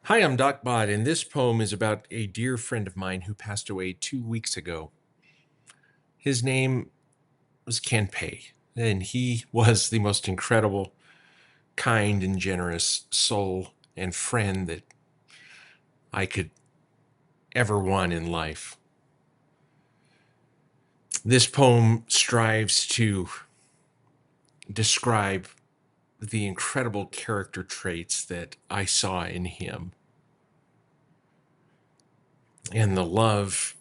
Hi, I'm Doc Bott, and this poem is about a dear friend of mine who passed away 2 weeks ago. His name was Ken Peay, and he was the most incredible, kind, and generous soul and friend that I could ever want in life. This poem strives to describe the incredible character traits that I saw in him and the love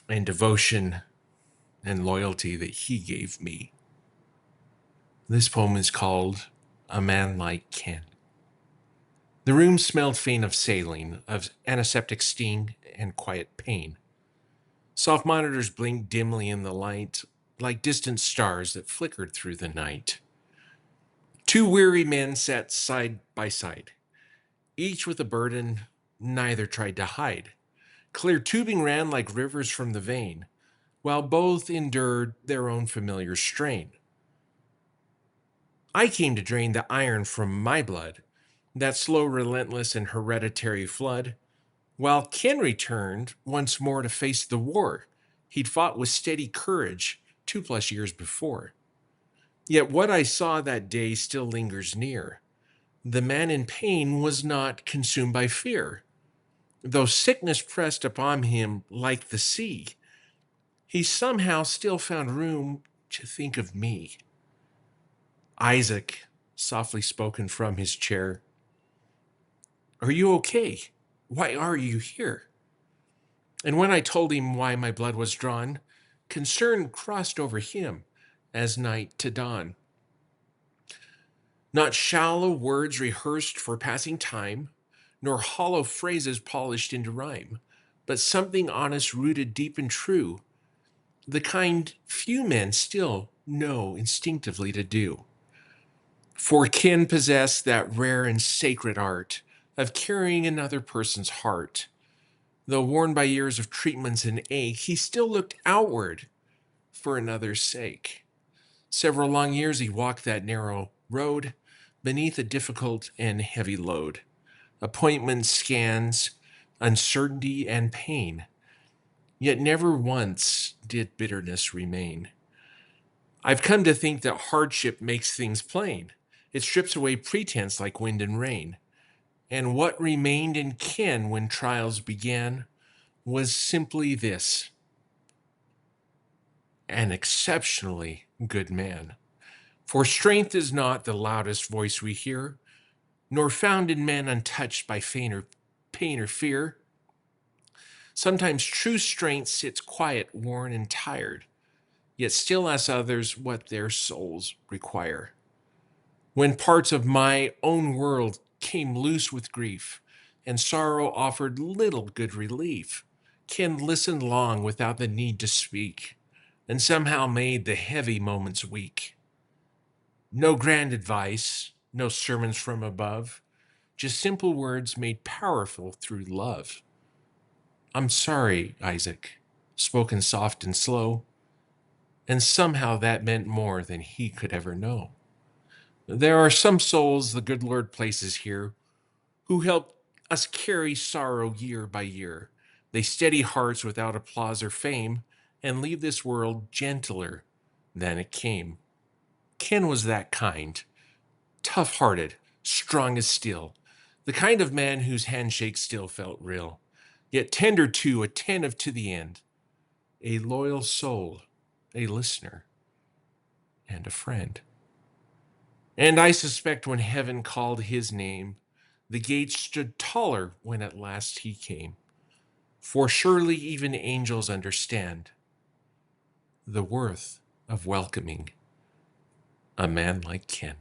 and devotion and loyalty that he gave me. This poem is called A Man Like Ken. The room smelled faint of saline, of antiseptic sting and quiet pain. Soft monitors blinked dimly in the light, like distant stars that flickered through the night. Two weary men sat side by side, each with a burden neither tried to hide. Clear tubing ran like rivers from the vein, while both endured their own familiar strain. I came to drain the iron from my blood, that slow, relentless, and hereditary flood, while Ken returned once more to face the war he'd fought with steady courage 2+ years before. Yet what I saw that day still lingers near. The man in pain was not consumed by fear. Though sickness pressed upon him like the sea, he somehow still found room to think of me. Isaac, softly spoken from his chair, "Are you okay? Why are you here?" And when I told him why my blood was drawn, concern crossed over him as night to dawn. Not shallow words rehearsed for passing time, nor hollow phrases polished into rhyme, but something honest rooted deep and true, the kind few men still know instinctively to do. For Ken possessed that rare and sacred art of carrying another person's heart. Though worn by years of treatments and ache, he still looked outward for another's sake. Several long years he walked that narrow road beneath a difficult and heavy load. Appointments, scans, uncertainty, and pain. Yet never once did bitterness remain. I've come to think that hardship makes things plain. It strips away pretense like wind and rain. And what remained in Ken when trials began was simply this: an exceptionally good man. For strength is not the loudest voice we hear, nor found in men untouched by pain or fear. Sometimes true strength sits quiet, worn, and tired, yet still asks others what their souls require. When parts of my own world came loose with grief, and sorrow offered little good relief, Ken listened long without the need to speak, and somehow made the heavy moments weak. No grand advice, no sermons from above, just simple words made powerful through love. "I'm sorry, Isaac," spoken soft and slow, and somehow that meant more than he could ever know. There are some souls the good Lord places here who help us carry sorrow year by year. They steady hearts without applause or fame and leave this world gentler than it came. Ken was that kind, tough hearted, strong as steel, the kind of man whose handshake still felt real, yet tender too, attentive to the end, a loyal soul, a listener, and a friend. And I suspect when heaven called his name, the gates stood taller when at last he came. For surely even angels understand the worth of welcoming a man like Ken.